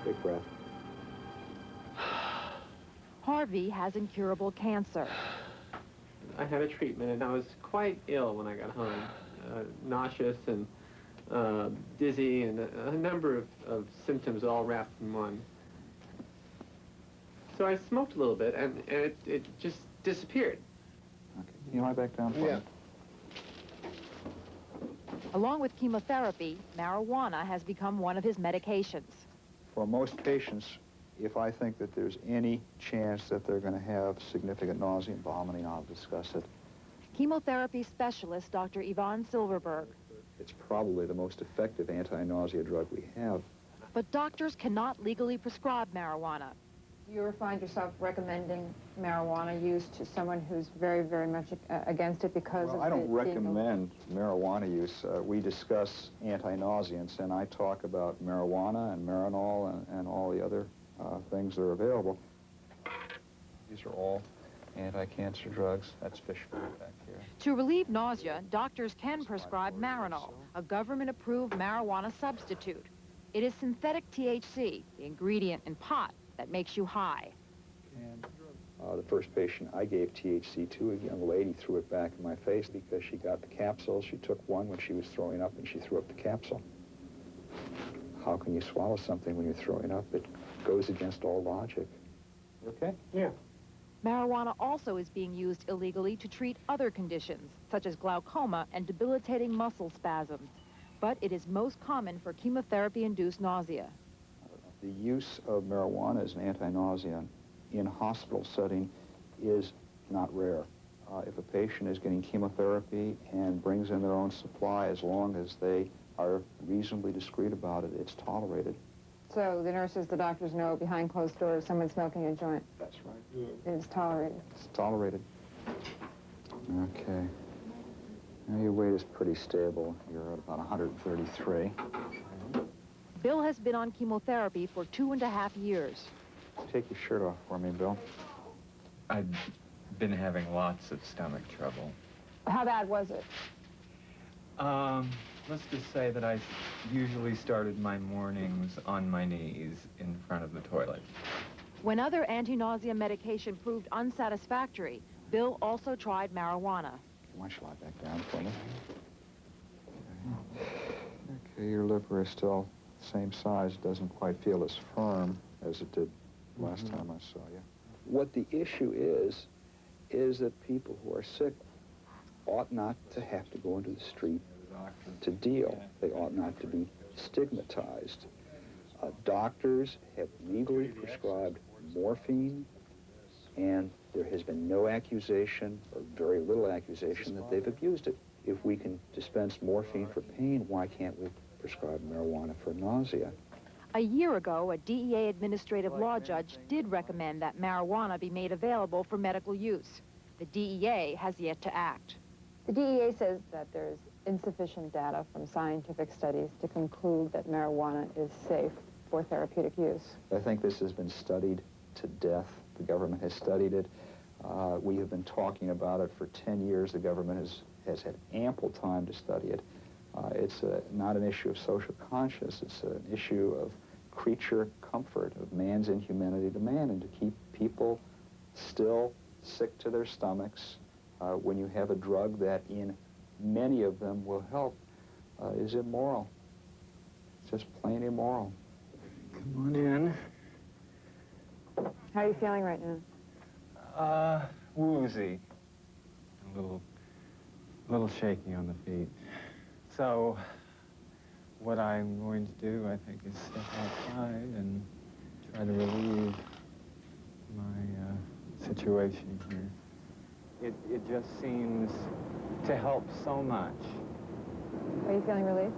Big breath. Harvey has incurable cancer. I had a treatment, and I was quite ill when I got home. Nauseous and dizzy, and a number of symptoms all wrapped in one. So I smoked a little bit, and it just disappeared. Okay. Can you lie back down for me? Along with chemotherapy, marijuana has become one of his medications. For most patients, if I think that there's any chance that they're going to have significant nausea and vomiting, I'll discuss it. Chemotherapy specialist Dr. Yvonne Silverberg. It's probably the most effective anti-nausea drug we have. But doctors cannot legally prescribe marijuana. Do you ever find yourself recommending marijuana use to someone who's very, very much against it because of I don't recommend marijuana use. We discuss anti-nauseants, and I talk about marijuana and Marinol and all the other things that are available. These are all anti-cancer drugs. That's fish food back here. To relieve nausea, doctors can prescribe Marinol, a government-approved marijuana substitute. It is synthetic THC, the ingredient in pot that makes you high. And the first patient I gave THC to, a young lady threw it back in my face because she got the capsule. She took one when she was throwing up, and she threw up the capsule. How can you swallow something when you're throwing up? It goes against all logic. Okay? Yeah. Marijuana also is being used illegally to treat other conditions, such as glaucoma and debilitating muscle spasms. But it is most common for chemotherapy-induced nausea. The use of marijuana as an anti-nausea in hospital setting is not rare. If a patient is getting chemotherapy and brings in their own supply, as long as they are reasonably discreet about it, it's tolerated. So the nurses, the doctors know behind closed doors someone's smoking a joint. That's right. It's tolerated. It's tolerated. Okay. Now your weight is pretty stable. You're at about 133. Bill has been on chemotherapy for 2.5 years. Take your shirt off for me, Bill. I've been having lots of stomach trouble. How bad was it? Let's just say that I usually started my mornings on my knees in front of the toilet. When other anti-nausea medication proved unsatisfactory, Bill also tried marijuana. Why don't you lie back down for me? Okay, your liver is still the same size. It doesn't quite feel as firm as it did last time I saw you. What the issue is that people who are sick ought not to have to go into the street to deal. They ought not to be stigmatized. Doctors have legally prescribed morphine, and there has been no accusation, or very little accusation, that they've abused it. If we can dispense morphine for pain, why can't we prescribe marijuana for nausea? A year ago, a DEA administrative law judge did recommend that marijuana be made available for medical use. The DEA has yet to act. The DEA says that there's insufficient data from scientific studies to conclude that marijuana is safe for therapeutic use. I think this has been studied to death. The government has studied it. We have been talking about it for 10 years. The government has had ample time to study it. It's not an issue of social conscience. It's an issue of creature comfort, of man's inhumanity to man, and to keep people still sick to their stomachs when you have a drug that in many of them will help is immoral. It's just plain immoral. Come on in. How are you feeling right now? Woozy. A little shaky on the feet. So, what I'm going to do, I think, is step outside and try to relieve my situation here. It just seems to help so much. Are you feeling relieved?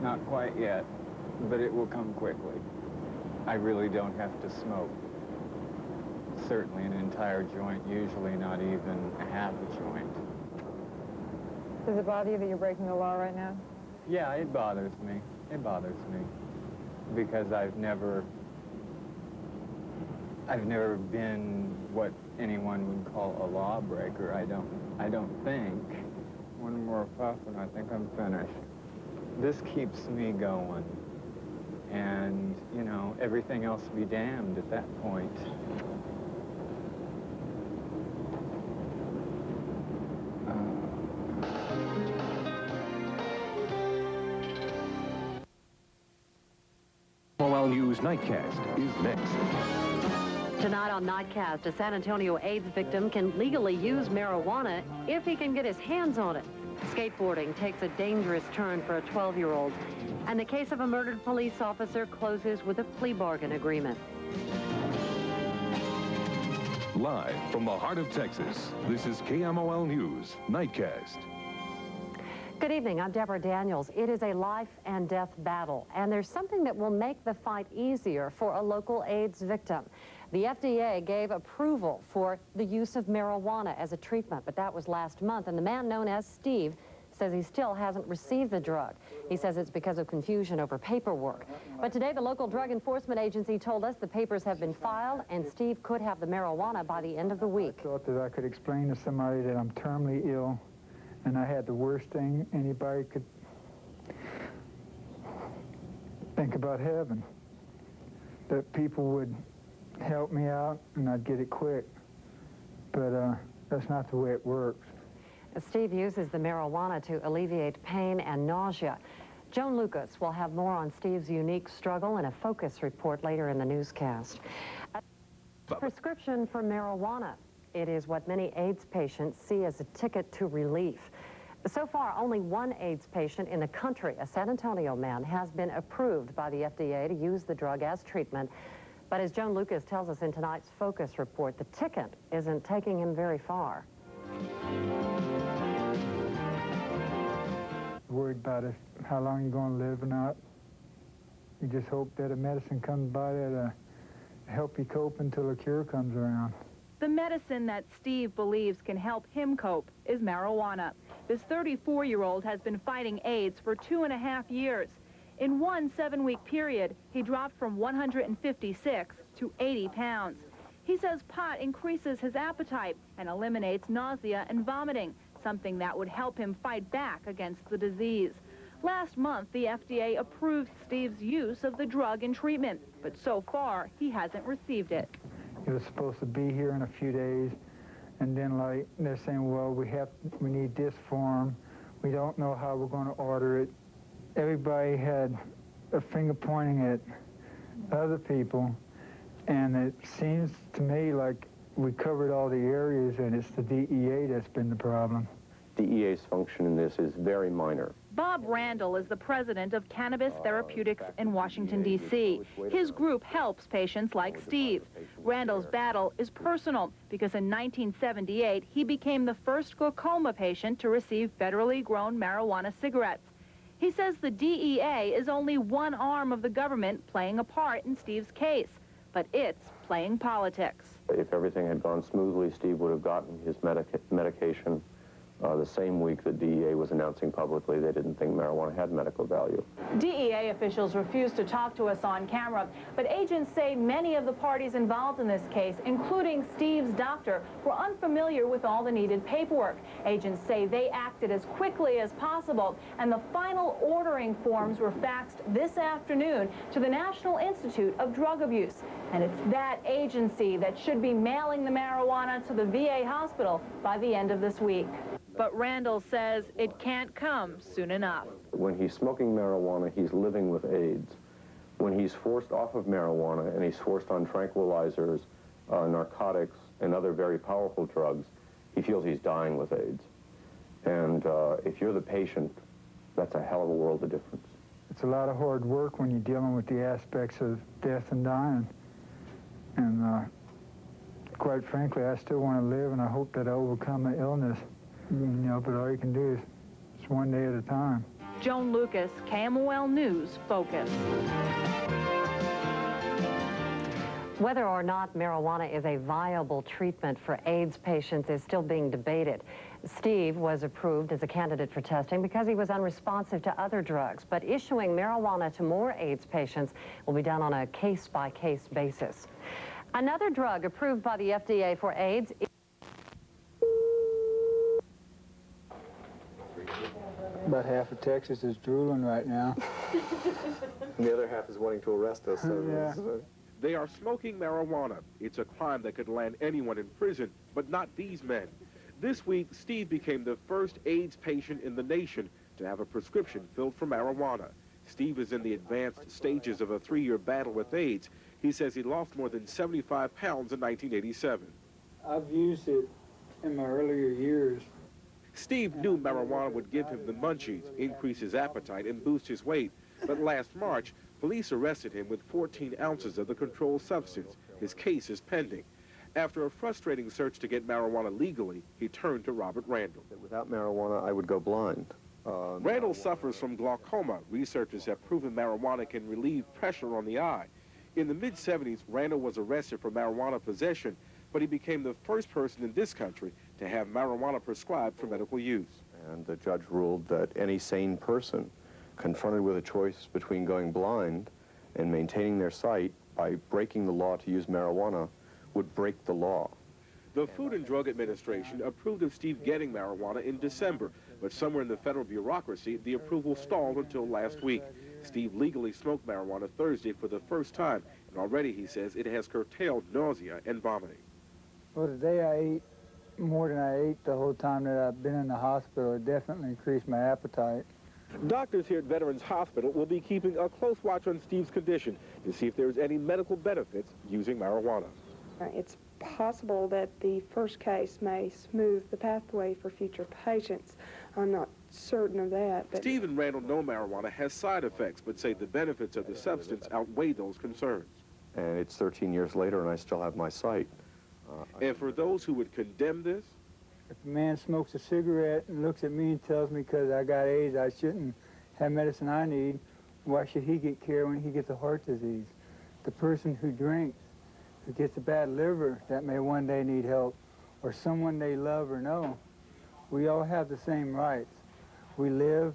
Not quite yet, but it will come quickly. I really don't have to smoke. Certainly an entire joint, usually not even a half a joint. Does it bother you that you're breaking the law right now? Yeah, it bothers me. It bothers me. Because I've never been what anyone would call a lawbreaker. I don't think. One more puff and I think I'm finished. This keeps me going. and, you know, everything else be damned at that point. KMOL News Nightcast is next. Tonight on Nightcast, a San Antonio AIDS victim can legally use marijuana if he can get his hands on it. Skateboarding takes a dangerous turn for a 12-year-old, and the case of a murdered police officer closes with a plea bargain agreement. Live from the heart of Texas, this is KMOL News Nightcast. Good evening, I'm Deborah Daniels. It is a life and death battle, and there's something that will make the fight easier for a local AIDS victim. The FDA gave approval for the use of marijuana as a treatment, but that was last month, and the man known as Steve says he still hasn't received the drug. He says it's because of confusion over paperwork. But today, the local drug enforcement agency told us the papers have been filed, and Steve could have the marijuana by the end of the week. I thought that I could explain to somebody that I'm terminally ill, and I had the worst thing anybody could think about having. That people would help me out and I'd get it quick. But that's not the way it works. Steve uses the marijuana to alleviate pain and nausea. Joan Lucas will have more on Steve's unique struggle in a focus report later in the newscast. A prescription for marijuana. It is what many AIDS patients see as a ticket to relief. So far, only one AIDS patient in the country, a San Antonio man, has been approved by the FDA to use the drug as treatment. But as Joan Lucas tells us in tonight's focus report, the ticket isn't taking him very far. Worried about how long you're going to live or not. You just hope that a medicine comes by that'll help you cope until a cure comes around. The medicine that Steve believes can help him cope is marijuana. This 34-year-old has been fighting AIDS for 2.5 years. In one 7-week period, he dropped from 156 to 80 pounds. He says pot increases his appetite and eliminates nausea and vomiting, something that would help him fight back against the disease. Last month, the FDA approved Steve's use of the drug in treatment, but so far, he hasn't received it. It was supposed to be here in a few days, and then like they're saying, well, we need this form. We don't know how we're going to order it. Everybody had a finger pointing at other people, and it seems to me like we covered all the areas, and it's the DEA that's been the problem. DEA's function in this is very minor. Bob Randall is the president of Cannabis Therapeutics in Washington, D.C. His group helps patients like Steve. Randall's battle is personal because in 1978, he became the first glaucoma patient to receive federally grown marijuana cigarettes. He says the DEA is only one arm of the government playing a part in Steve's case, but it's playing politics. If everything had gone smoothly, Steve would have gotten his medication the same week that DEA was announcing publicly they didn't think marijuana had medical value. DEA officials refused to talk to us on camera, but agents say many of the parties involved in this case, including Steve's doctor, were unfamiliar with all the needed paperwork. Agents say they acted as quickly as possible, and the final ordering forms were faxed this afternoon to the National Institute of Drug Abuse. And it's that agency that should be mailing the marijuana to the VA hospital by the end of this week. But Randall says it can't come soon enough. When he's smoking marijuana, he's living with AIDS. When he's forced off of marijuana and he's forced on tranquilizers, narcotics, and other very powerful drugs, he feels he's dying with AIDS. And if you're the patient, that's a hell of a world of difference. It's a lot of hard work when you're dealing with the aspects of death and dying. And quite frankly, I still want to live, and I hope that I overcome my illness. You know, but all you can do is just one day at a time. Joan Lucas, KMOL News, Focus. Whether or not marijuana is a viable treatment for AIDS patients is still being debated. Steve was approved as a candidate for testing because he was unresponsive to other drugs, but issuing marijuana to more AIDS patients will be done on a case-by-case basis. Another drug approved by the FDA for AIDS is About half of Texas is drooling right now. And the other half is wanting to arrest us. So Yeah. They are smoking marijuana. It's a crime that could land anyone in prison, but not these men. This week, Steve became the first AIDS patient in the nation to have a prescription filled for marijuana. Steve is in the advanced stages of a 3-year battle with AIDS. He says he lost more than 75 pounds in 1987. I've used it in my earlier years. Steve knew marijuana would give him the munchies, increase his appetite, and boost his weight. But last March, police arrested him with 14 ounces of the controlled substance. His case is pending. After a frustrating search to get marijuana legally, he turned to Robert Randall. Without marijuana, I would go blind. Randall suffers from glaucoma. Researchers have proven marijuana can relieve pressure on the eye. In the mid-70s, Randall was arrested for marijuana possession, but he became the first person in this country to have marijuana prescribed for medical use. And the judge ruled that any sane person confronted with a choice between going blind and maintaining their sight by breaking the law to use marijuana would break the law. The Food and Drug Administration approved of Steve getting marijuana in December, but somewhere in the federal bureaucracy, the approval stalled until last week. Steve legally smoked marijuana Thursday for the first time, and already he says it has curtailed nausea and vomiting. Well, today I ate more than I ate the whole time that I've been in the hospital. It definitely increased my appetite. Doctors here at Veterans Hospital will be keeping a close watch on Steve's condition to see if there's any medical benefits using marijuana. It's possible that the first case may smooth the pathway for future patients. I'm not certain of that. But Steve and Randall know marijuana has side effects, but say the benefits of the substance outweigh those concerns. And it's 13 years later, and I still have my sight. And for those who would condemn this, if a man smokes a cigarette and looks at me and tells me because I got AIDS I shouldn't have medicine I need, why should he get care when he gets a heart disease? The person who drinks, who gets a bad liver that may one day need help, or someone they love or know, we all have the same rights. We live,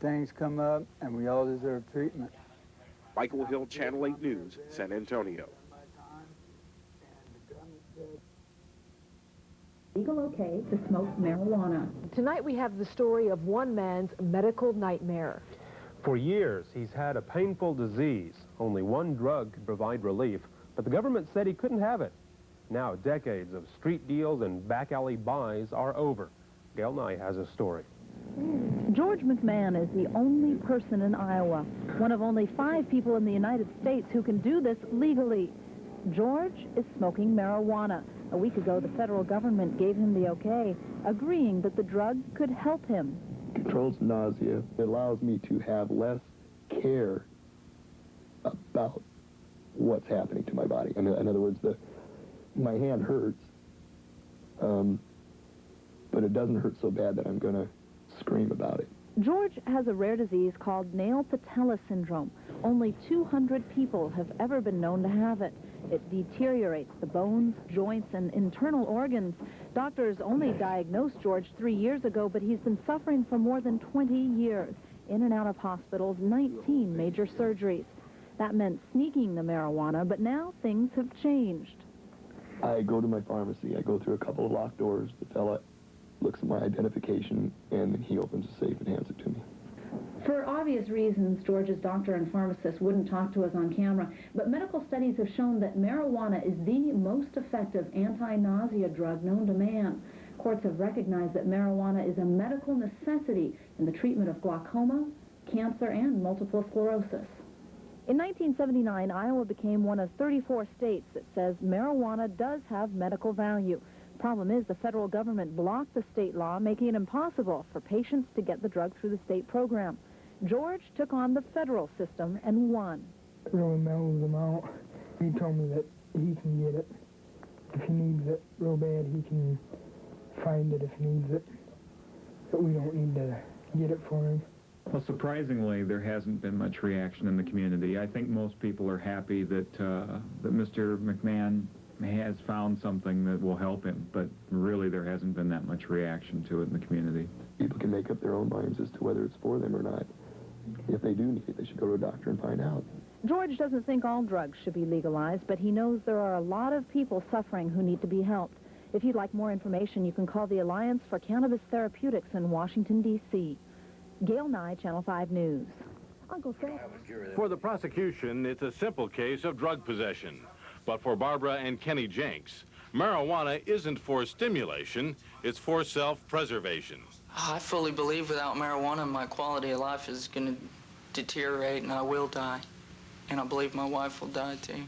things come up, and we all deserve treatment. Michael Hill, Channel 8 News, San Antonio. Legal okay to smoke marijuana. Tonight we have the story of one man's medical nightmare. For years, he's had a painful disease. Only one drug could provide relief, but the government said he couldn't have it. Now, decades of street deals and back alley buys are over. Gail Nye has a story. George McMahon is the only person in Iowa, one of only 5 people in the United States who can do this legally. George is smoking marijuana. A week ago, the federal government gave him the okay, agreeing that the drug could help him. It controls nausea. It allows me to have less care about what's happening to my body. In other words, my hand hurts, but it doesn't hurt so bad that I'm going to scream about it. George has a rare disease called nail patella syndrome. Only 200 people have ever been known to have it. It deteriorates the bones, joints, and internal organs. Doctors only diagnosed George 3 years ago, but he's been suffering for more than 20 years. In and out of hospitals, 19 major surgeries. That meant sneaking the marijuana, but now things have changed. I go to my pharmacy. I go through a couple of locked doors. The fella looks at my identification, and then he opens a safe and hands it to me. For obvious reasons, George's doctor and pharmacist wouldn't talk to us on camera, but medical studies have shown that marijuana is the most effective anti-nausea drug known to man. Courts have recognized that marijuana is a medical necessity in the treatment of glaucoma, cancer, and multiple sclerosis. In 1979, Iowa became one of 34 states that says marijuana does have medical value. Problem is, the federal government blocked the state law, making it impossible for patients to get the drug through the state program. George took on the federal system and won. It really mellows him out. He told me that he can get it. If he needs it real bad, he can find it if he needs it. But we don't need to get it for him. Well, surprisingly, there hasn't been much reaction in the community. I think most people are happy that that Mr. McMahon has found something that will help him, but really there hasn't been that much reaction to it in the community. People can make up their own minds as to whether it's for them or not. If they do need it, they should go to a doctor and find out. George doesn't think all drugs should be legalized, but he knows there are a lot of people suffering who need to be helped. If you'd like more information, you can call the Alliance for Cannabis Therapeutics in Washington, D.C. Gail Nye, Channel 5 News. Uncle Sam. For the prosecution, it's a simple case of drug possession. But for Barbara and Kenny Jenks, marijuana isn't for stimulation, it's for self-preservation. I fully believe without marijuana, my quality of life is going to deteriorate and I will die. And I believe my wife will die too.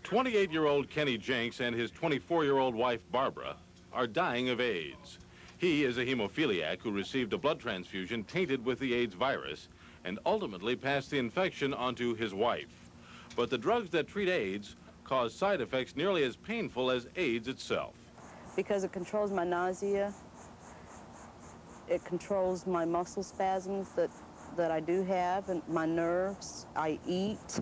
28-year-old Kenny Jenks and his 24-year-old wife, Barbara, are dying of AIDS. He is a hemophiliac who received a blood transfusion tainted with the AIDS virus and ultimately passed the infection onto his wife. But the drugs that treat AIDS cause side effects nearly as painful as AIDS itself. Because it controls my nausea, it controls my muscle spasms that I do have, and my nerves. I eat.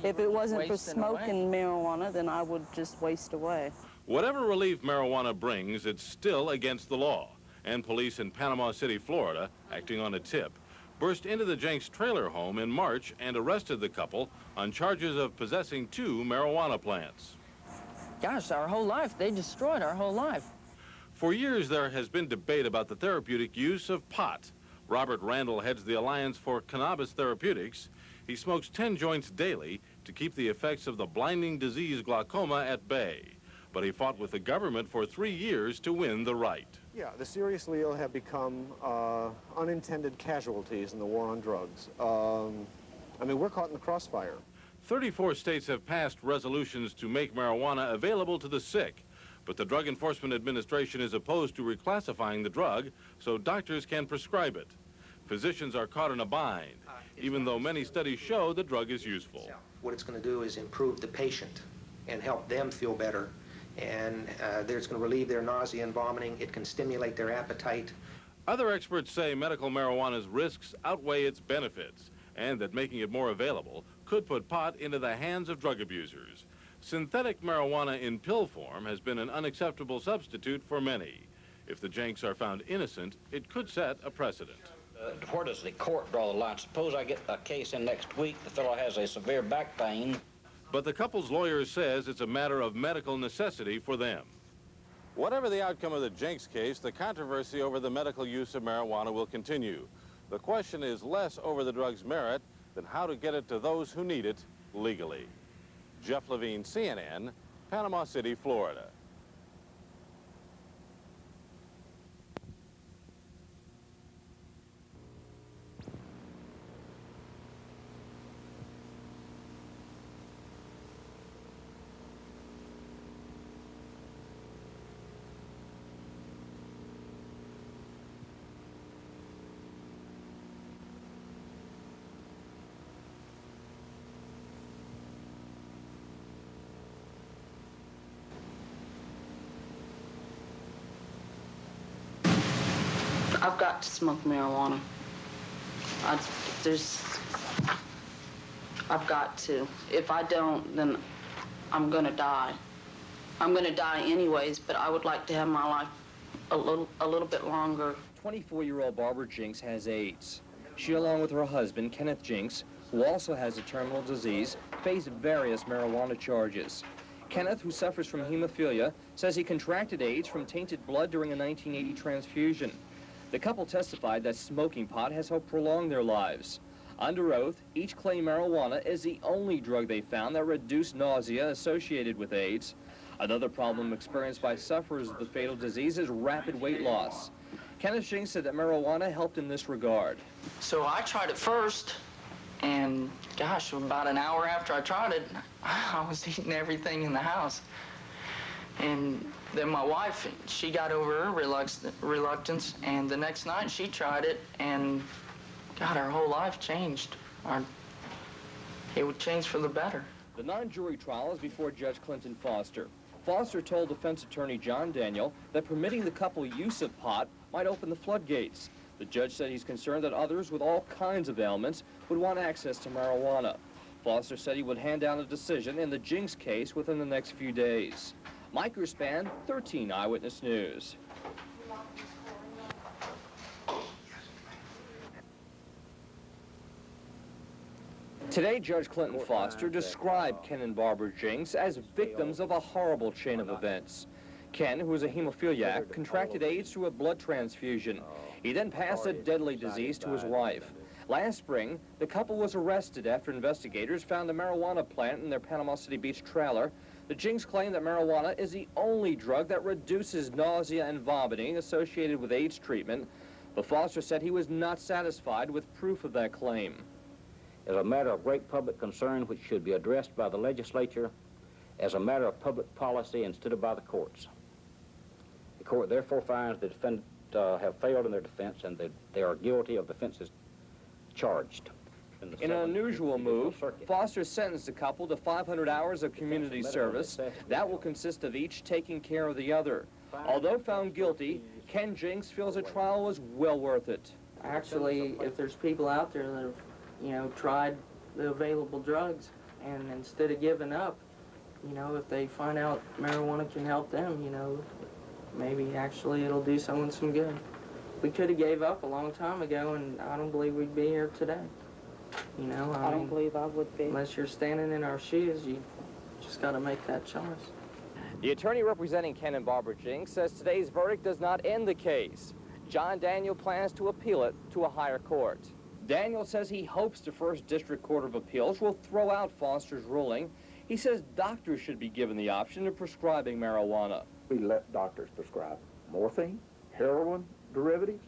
If it wasn't for smoking marijuana, then I would just waste away. Whatever relief marijuana brings, it's still against the law. And police in Panama City, Florida, acting on a tip, burst into the Jenks trailer home in March and arrested the couple on charges of possessing 2 marijuana plants. Gosh, our whole life, they destroyed our whole life. For years, there has been debate about the therapeutic use of pot. Robert Randall heads the Alliance for Cannabis Therapeutics. He smokes 10 joints daily to keep the effects of the blinding disease glaucoma at bay. But he fought with the government for 3 years to win the right. Yeah, the seriously ill have become unintended casualties in the war on drugs. I mean, we're caught in the crossfire. 34 states have passed resolutions to make marijuana available to the sick, but the Drug Enforcement Administration is opposed to reclassifying the drug so doctors can prescribe it. Physicians are caught in a bind, even though many studies show the drug is useful. What it's going to do is improve the patient and help them feel better. And it's going to relieve their nausea and vomiting. It can stimulate their appetite. Other experts say medical marijuana's risks outweigh its benefits, and that making it more available could put pot into the hands of drug abusers. Synthetic marijuana in pill form has been an unacceptable substitute for many. If the Jenks are found innocent, it could set a precedent. Where does the court draw the line? Suppose I get a case in next week, the fellow has a severe back pain. But the couple's lawyer says it's a matter of medical necessity for them. Whatever the outcome of the Jenks case, the controversy over the medical use of marijuana will continue. The question is less over the drug's merit than how to get it to those who need it legally. Jeff Levine, CNN, Panama City, Florida. I've got to smoke marijuana. I've got to. If I don't, then I'm gonna die. I'm gonna die anyways, but I would like to have my life a little bit longer. 24-year-old Barbara Jenks has AIDS. She, along with her husband, Kenneth Jenks, who also has a terminal disease, face various marijuana charges. Kenneth, who suffers from hemophilia, says he contracted AIDS from tainted blood during a 1980 transfusion. The couple testified that smoking pot has helped prolong their lives. Under oath, each claim marijuana is the only drug they found that reduced nausea associated with AIDS. Another problem experienced by sufferers of the fatal disease is rapid weight loss. Kenneth Jenks said that marijuana helped in this regard. So I tried it first, and gosh, about an hour after I tried it, I was eating everything in the house. And then my wife, she got over her reluctance, and the next night she tried it, and God, our whole life changed. It would change for the better. The non-jury trial is before Judge Clinton Foster. Foster told defense attorney John Daniel that permitting the couple use of pot might open the floodgates. The judge said he's concerned that others with all kinds of ailments would want access to marijuana. Foster said he would hand down a decision in the Jenks case within the next few days. Mike Gerspan, 13 Eyewitness News. Today, Judge Clinton Foster described Ken and Barbara Jenks as victims of a horrible chain of events. Ken, who is a hemophiliac, contracted AIDS through a blood transfusion. He then passed a deadly disease to his wife. Last spring, the couple was arrested after investigators found a marijuana plant in their Panama City Beach trailer. The Jenks claim that marijuana is the only drug that reduces nausea and vomiting associated with AIDS treatment, but Foster said he was not satisfied with proof of that claim. As a matter of great public concern which should be addressed by the legislature as a matter of public policy instead of by the courts. The court therefore finds the defendants have failed in their defense and that they are guilty of the offenses charged. In an unusual move, Foster sentenced the couple to 500 hours of community service. That will consist of each taking care of the other. Although found guilty, Ken Jenks feels the trial was well worth it. Actually, if there's people out there that have, you know, tried the available drugs, and instead of giving up, you know, if they find out marijuana can help them, you know, maybe actually it'll do someone some good. We could have gave up a long time ago, and I don't believe we'd be here today. You know, I don't believe I would be. Unless you're standing in our shoes, you just got to make that choice. The attorney representing Ken and Barbara Jenks says today's verdict does not end the case. John Daniel plans to appeal it to a higher court. Daniel says he hopes the First District Court of Appeals will throw out Foster's ruling. He says doctors should be given the option of prescribing marijuana. We let doctors prescribe morphine, heroin, derivatives,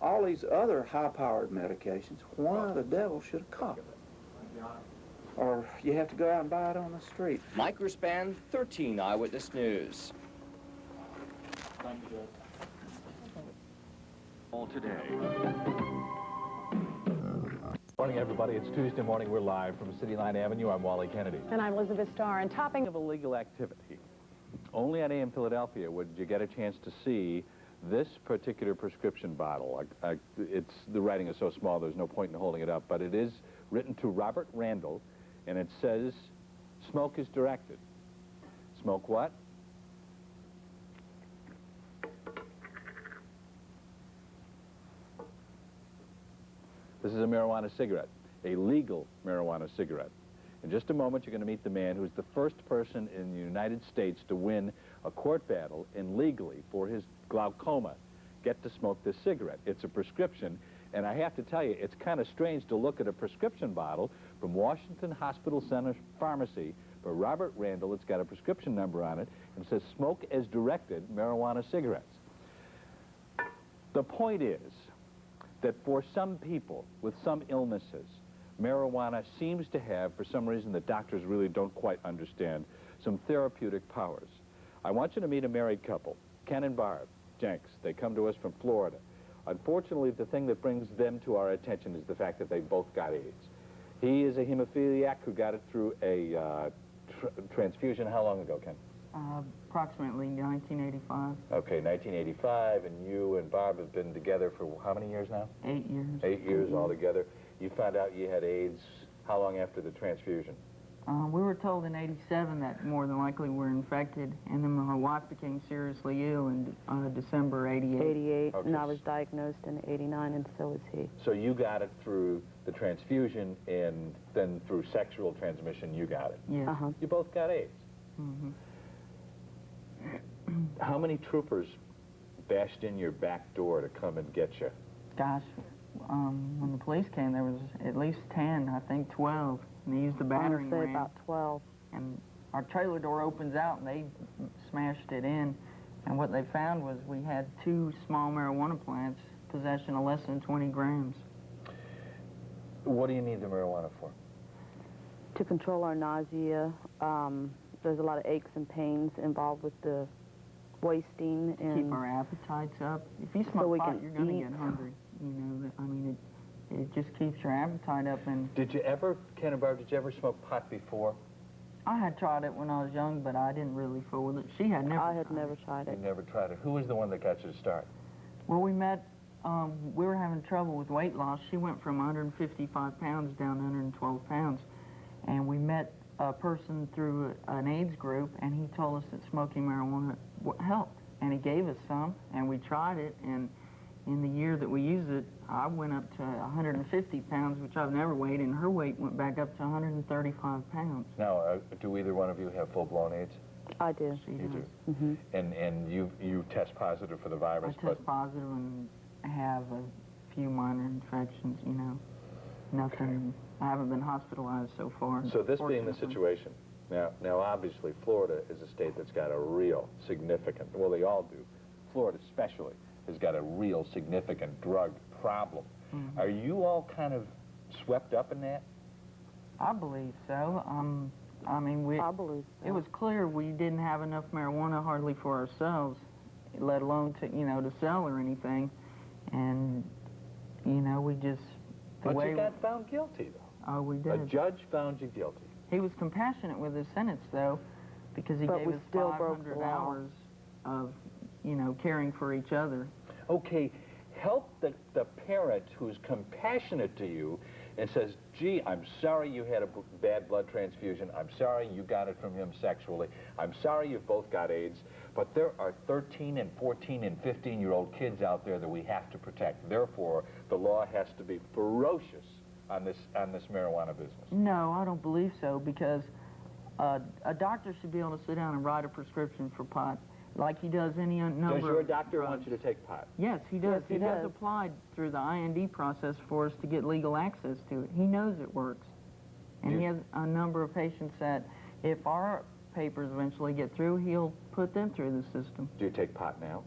all these other high-powered medications. Why the devil should a cop? Or you have to go out and buy it on the street. Mike Ruspan, 13 Eyewitness News. Thank you, Judge. All today. Morning, everybody. It's Tuesday morning. We're live from City Line Avenue. I'm Wally Kennedy. And I'm Elizabeth Starr, and topping of illegal activity. Only at AM Philadelphia would you get a chance to see this particular prescription bottle. The writing is so small, there's no point in holding it up, but it is written to Robert Randall, and it says, "Smoke is directed." Smoke what? This is a marijuana cigarette, a legal marijuana cigarette. In just a moment, you're going to meet the man who's the first person in the United States to win a court battle and legally, for his glaucoma, get to smoke this cigarette. It's a prescription, and I have to tell you, it's kind of strange to look at a prescription bottle from Washington Hospital Center Pharmacy for Robert Randall. It's got a prescription number on it, and it says, "Smoke as directed marijuana cigarettes." The point is that for some people with some illnesses, marijuana seems to have, for some reason that doctors really don't quite understand, some therapeutic powers. I want you to meet a married couple, Ken and Barb Jenks. They come to us from Florida. Unfortunately, the thing that brings them to our attention is the fact that they both got AIDS. He is a hemophiliac who got it through a transfusion. How long ago, Ken? Approximately 1985. Okay, 1985, and you and Barb have been together for how many years now? 8 years. 8 years altogether. You found out you had AIDS how long after the transfusion? We were told in 87 that more than likely we're infected, and then my wife became seriously ill in December 88. 88, okay. And I was diagnosed in 89, and so was he. So you got it through the transfusion, and then through sexual transmission you got it? Yes. You both got AIDS? Mm-hmm. How many troopers bashed in your back door to come and get you? Gosh, when the police came, there was at least 10, I think 12. And they used the battering ram. I would say about 12. And our trailer door opens out, and they smashed it in. And what they found was we had 2 small marijuana plants, possession of less than 20 grams. What do you need the marijuana for? To control our nausea. There's a lot of aches and pains involved with the wasting. And keep our appetites up. If you smoke pot, you're going to get hungry. You know, I mean, it just keeps your appetite up. And did you ever, Ken and Barb, did you ever smoke pot before? I had tried it when I was young, but I didn't really fool with it. She had never. I had never tried it. You never tried it. Who was the one that got you to start? Well, we met. We were having trouble with weight loss. She went from 155 pounds down to 112 pounds, and we met a person through an AIDS group, and he told us that smoking marijuana helped, and he gave us some, and we tried it, and in the year that we used it, I went up to 150 pounds, which I've never weighed, and her weight went back up to 135 pounds. Now, do either one of you have full-blown AIDS? I do. You do? Mm-hmm. And you test positive for the virus? I test positive, have a few minor infections, you know. Nothing, I haven't been hospitalized so far. So this being the fortunately. situation, now obviously Florida is a state that's got a real significant, well they all do, Florida especially, has got a real significant drug problem. Mm-hmm. Are you all kind of swept up in that? I believe so. I mean, I believe so. It was clear we didn't have enough marijuana hardly for ourselves, let alone to, you know, to sell or anything. And, you know, we just... But you got found guilty, though. Oh, we did. A judge found you guilty. He was compassionate with his sentence, though, because he gave us still broke the 500 law. hours of, you know, caring for each other. Okay, help the parent who's compassionate to you and says, gee, I'm sorry you had a bad blood transfusion. I'm sorry you got it from him sexually. I'm sorry you've both got AIDS. But there are 13 and 14 and 15-year-old kids out there that we have to protect. Therefore, the law has to be ferocious on this marijuana business. No, I don't believe so, because a doctor should be able to sit down and write a prescription for pot like he does any number of Does your doctor drugs. want you to take pot? Yes, he does. Yes, he he has does. applied through the IND process for us to get legal access to it. He knows it works. And he has a number of patients that, if our papers eventually get through, he'll put them through the system. Do you take pot now?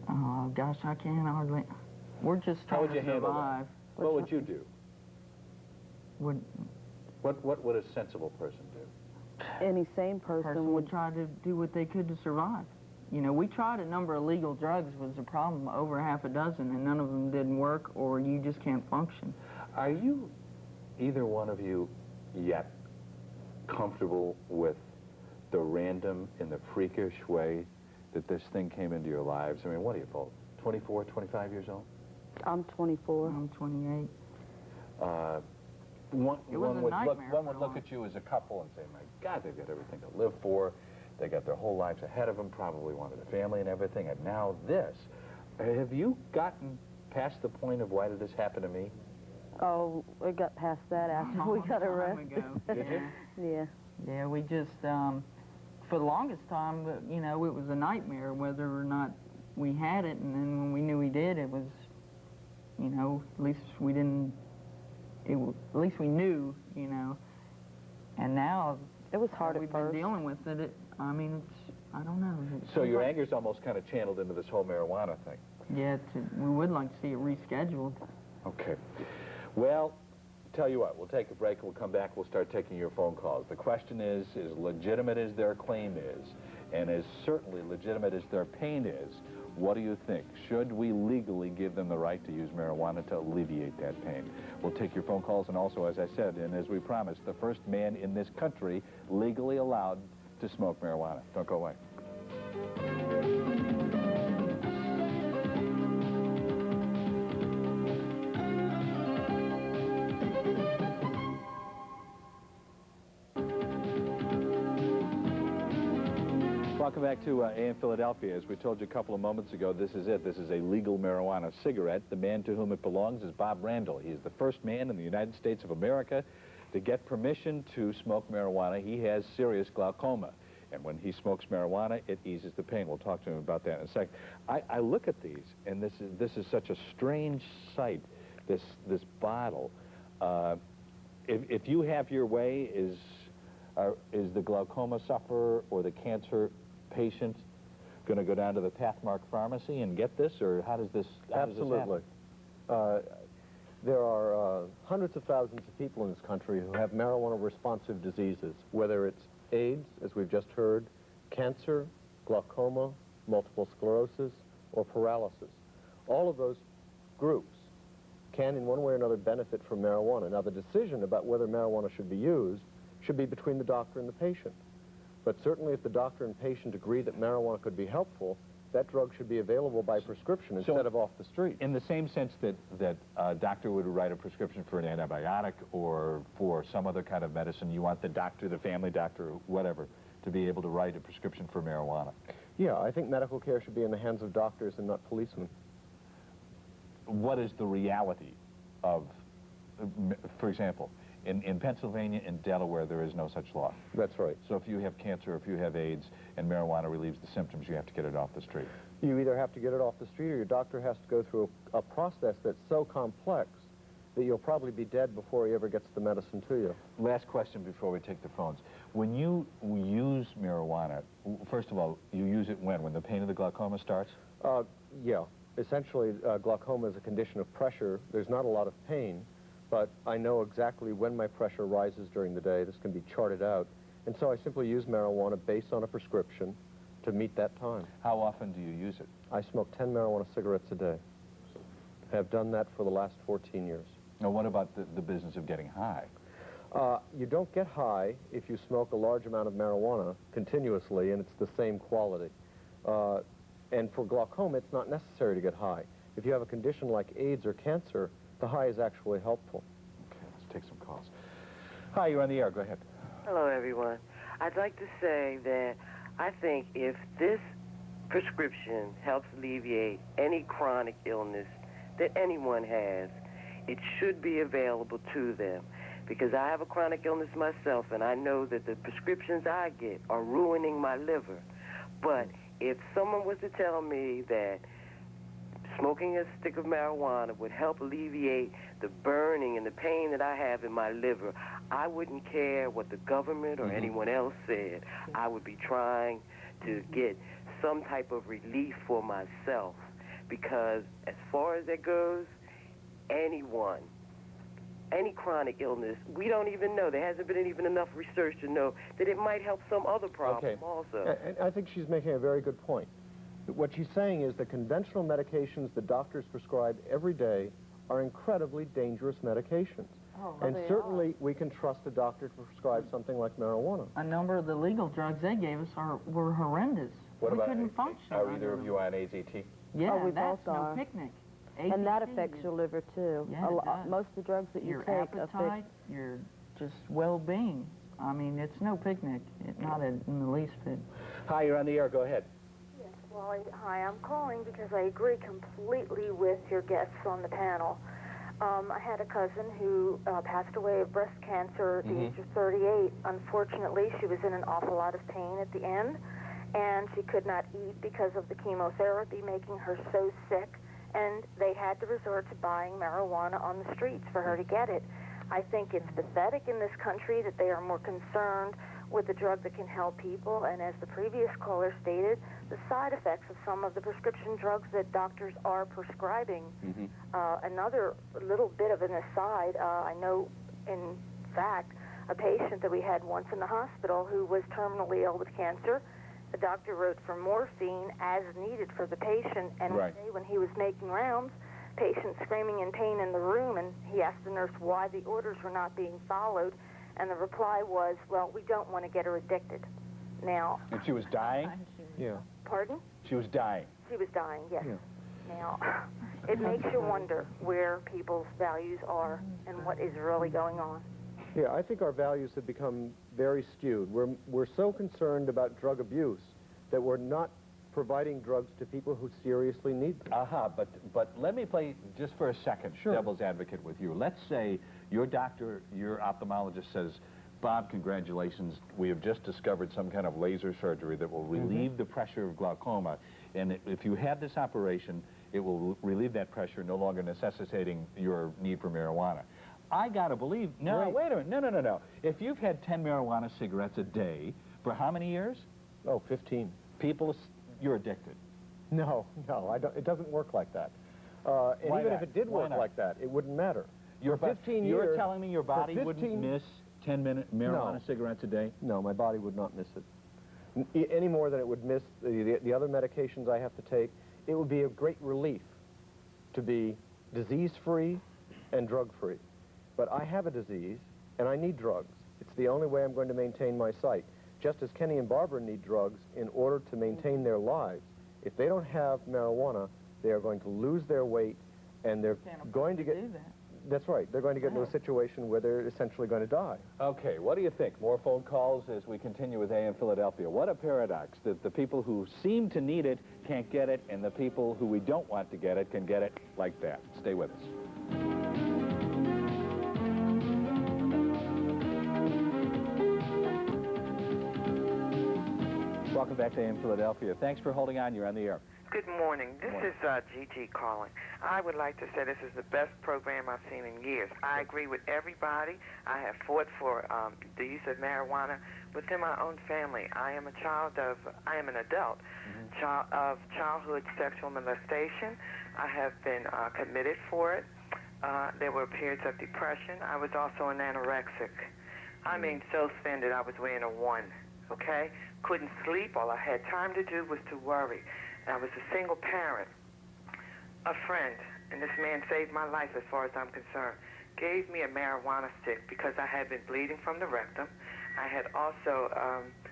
Oh, gosh, I can't hardly. We're just How trying would you to handle survive. that? What would you do? What would a sensible person do? Any sane person would try to do what they could to survive. You know, we tried a number of legal drugs was the problem, over half a dozen, and none of them didn't work, or you just can't function. Are you, either one of you, yet comfortable with the random and the freakish way that this thing came into your lives? I mean, what are you both, 24, 25 years old? I'm 24. I'm 28. One It was a would nightmare look at you as a couple and say, my God, they've got everything to live for. They got their whole lives ahead of them, probably wanted a family and everything, and now this. Have you gotten past the point of why did this happen to me? Oh, we got past that after we got arrested. Did you? Yeah. Yeah, we just, for the longest time, you know, it was a nightmare whether or not we had it, and then when we knew we did, it was, you know, at least we didn't, at least we knew, you know, and now it was hard we've been dealing with it. I mean, it's, I don't know. So your anger's almost kind of channeled into this whole marijuana thing. Yeah, we would like to see it rescheduled. Okay. Well, tell you what, we'll take a break, we'll come back, we'll start taking your phone calls. The question is, as legitimate as their claim is, and as certainly legitimate as their pain is, what do you think? Should we legally give them the right to use marijuana to alleviate that pain? We'll take your phone calls, and also, as I said, and as we promised, the first man in this country legally allowed to smoke marijuana. Don't go away. Welcome back to AM Philadelphia. As we told you a couple of moments ago, this is it. This is a legal marijuana cigarette. The man to whom it belongs is Bob Randall. He is the first man in the United States of America to get permission to smoke marijuana. He has serious glaucoma, and when he smokes marijuana, it eases the pain. We'll talk to him about that in a second. I look at these, and this is such a strange sight, this bottle. If you have your way, is the glaucoma sufferer or the cancer patient going to go down to the Pathmark Pharmacy and get this, or how does this Absolutely. There are hundreds of thousands of people in this country who have marijuana-responsive diseases, whether it's AIDS, as we've just heard, cancer, glaucoma, multiple sclerosis, or paralysis. All of those groups can, in one way or another, benefit from marijuana. Now, the decision about whether marijuana should be used should be between the doctor and the patient. But certainly if the doctor and patient agree that marijuana could be helpful, that drug should be available by prescription instead of off the street. In the same sense that a doctor would write a prescription for an antibiotic or for some other kind of medicine, you want the doctor, the family doctor, whatever, to be able to write a prescription for marijuana. Yeah, I think medical care should be in the hands of doctors and not policemen. What is the reality of, for example, in Pennsylvania and Delaware, there is no such law. That's right. So if you have cancer, if you have AIDS, and marijuana relieves the symptoms, you have to get it off the street. You either have to get it off the street or your doctor has to go through a process that's so complex that you'll probably be dead before he ever gets the medicine to you. Last question before we take the phones. When you use marijuana, first of all, you use it when? When the pain of the glaucoma starts? Yeah. Essentially, glaucoma is a condition of pressure. There's not a lot of pain, but I know exactly when my pressure rises during the day. This can be charted out. And so I simply use marijuana based on a prescription to meet that time. How often do you use it? I smoke 10 marijuana cigarettes a day. I have done that for the last 14 years. Now, what about the business of getting high? You don't get high if you smoke a large amount of marijuana continuously, and it's the same quality. And for glaucoma, it's not necessary to get high. If you have a condition like AIDS or cancer, the high is actually helpful. Okay, let's take some calls. Hi, you're on the air. Go ahead. Hello, everyone. I'd like to say that I think if this prescription helps alleviate any chronic illness that anyone has, it should be available to them. Because I have a chronic illness myself, and I know that the prescriptions I get are ruining my liver. But if someone was to tell me that smoking a stick of marijuana would help alleviate the burning and the pain that I have in my liver, I wouldn't care what the government or anyone else said. I would be trying to get some type of relief for myself. Because as far as that goes, anyone, any chronic illness, we don't even know. There hasn't been even enough research to know that it might help some other problem also. And I think she's making a very good point. What she's saying is the conventional medications the doctors prescribe every day are incredibly dangerous medications. And certainly we can trust a doctor to prescribe something like marijuana. A number of the legal drugs they gave us were horrendous. What we about, couldn't function. are either of you on AZT? Yeah, we that's both are. no picnic. And that AZT affects your liver, too. Yeah, it does. Most of the drugs that you your take appetite, affect... your just well-being. I mean, it's no picnic. It's not in the least bit. Hi, you're on the air. Go ahead. Yes, well, hi, I'm calling because I agree completely with your guests on the panel. I had a cousin who passed away of breast cancer at the age of 38. Unfortunately, she was in an awful lot of pain at the end, and she could not eat because of the chemotherapy making her so sick, and they had to resort to buying marijuana on the streets for her to get it. I think it's pathetic in this country that they are more concerned with the drug that can help people, and as the previous caller stated, the side effects of some of the prescription drugs that doctors are prescribing. Another little bit of an aside, I know, in fact, a patient that we had once in the hospital who was terminally ill with cancer. The doctor wrote for morphine as needed for the patient, and one day when he was making rounds, patient screaming in pain in the room, and he asked the nurse why the orders were not being followed, and the reply was, well, we don't want to get her addicted. Now... And she was dying? Yeah. Pardon? She was dying. She was dying, yes. Yeah. Now, it makes you wonder where people's values are and what is really going on. Yeah, I think our values have become very skewed. We're so concerned about drug abuse that we're not providing drugs to people who seriously need them. But let me play just for a second devil's advocate with you. Let's say your doctor, your ophthalmologist says, Bob, congratulations, we have just discovered some kind of laser surgery that will relieve the pressure of glaucoma, and if you have this operation, it will relieve that pressure, no longer necessitating your need for marijuana. I gotta believe, wait a minute, no. If you've had 10 marijuana cigarettes a day, for how many years? Oh, 15. People, you're addicted. No, I don't, it doesn't work like that. And Why even not? if it did Why work not? like that, it wouldn't matter. You're For 15 years... You're telling me your body wouldn't miss 10-minute marijuana cigarettes a day? No, my body would not miss it. Any more than it would miss the other medications I have to take. It would be a great relief to be disease-free and drug-free. But I have a disease, and I need drugs. It's the only way I'm going to maintain my sight. Just as Kenny and Barbara need drugs in order to maintain their lives. If they don't have marijuana, they are going to lose their weight, and they're going to get... That's right. They're going to get into a situation where they're essentially going to die. Okay, what do you think? More phone calls as we continue with AM Philadelphia. What a paradox that the people who seem to need it can't get it, and the people who we don't want to get it can get it like that. Stay with us. Welcome back to AM Philadelphia. Thanks for holding on. You're on the air. Good morning. This is Gigi calling. I would like to say this is the best program I've seen in years. I agree with everybody. I have fought for the use of marijuana within my own family. I am an adult of childhood sexual molestation. I have been committed for it. There were periods of depression. I was also an anorexic. I mean, so thin that I was weighing a 1, okay? Couldn't sleep. All I had time to do was to worry. I was a single parent. A friend, and this man saved my life as far as I'm concerned, gave me a marijuana stick because I had been bleeding from the rectum. I had also,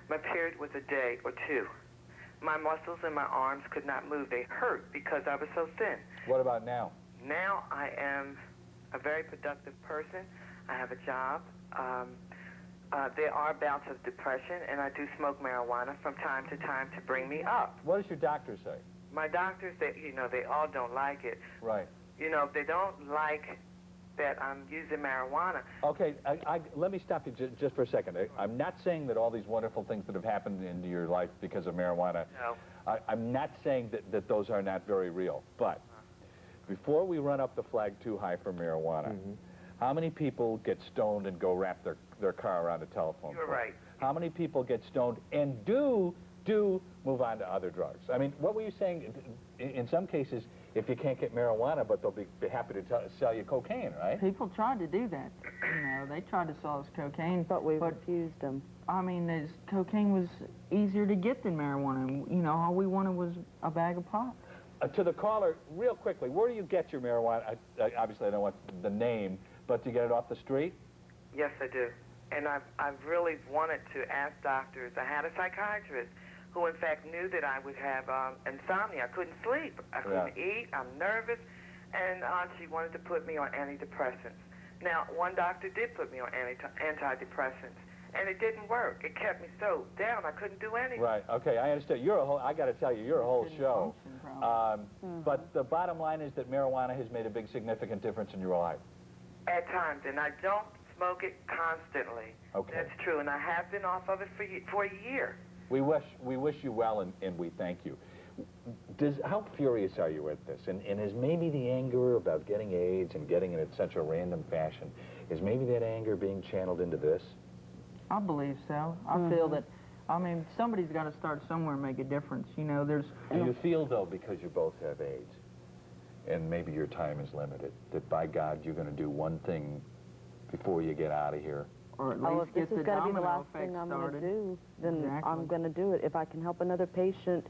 my period was a day or 2. My muscles in my arms could not move. They hurt because I was so thin. What about now? Now I am a very productive person. I have a job. There are bouts of depression, and I do smoke marijuana from time to time to bring me up. What does your doctor say? My doctors, they all don't like it. Right. They don't like that I'm using marijuana. Okay, let me stop you just for a second. I'm not saying that all these wonderful things that have happened into your life because of marijuana, No. I'm not saying that those are not very real, but before we run up the flag too high for marijuana, how many people get stoned and go wrap their car around a telephone You're pole? right. How many people get stoned and do move on to other drugs? I mean, what were you saying? In some cases, if you can't get marijuana, but they'll be happy to sell you cocaine, right? People tried to do that. They tried to sell us cocaine. But we refused them. I mean, cocaine was easier to get than marijuana. All we wanted was a bag of pot. To the caller, real quickly, where do you get your marijuana? Obviously, I don't want the name, but do you get it off the street? Yes, I do. And I've really wanted to ask doctors. I had a psychiatrist who, in fact, knew that I would have insomnia. I couldn't sleep. I couldn't eat. I'm nervous. And she wanted to put me on antidepressants. Now, one doctor did put me on antidepressants, and it didn't work. It kept me so down, I couldn't do anything. Right, okay, I understand. I got to tell you, you're a whole show. But the bottom line is that marijuana has made a big, significant difference in your life. At times, and I don't smoke it constantly. Okay. That's true, and I have been off of it for a year. We wish you well, and we thank you. How furious are you at this? And is maybe the anger about getting AIDS and getting it in such a random fashion, is maybe that anger being channeled into this? I believe so. I feel that, somebody's got to start somewhere and make a difference. Do you feel, though, because you both have AIDS, and maybe your time is limited, that by God you're going to do one thing before you get out of here? Or at least if this is going to be the last thing I'm going to do, then I'm going to do it. If I can help another patient,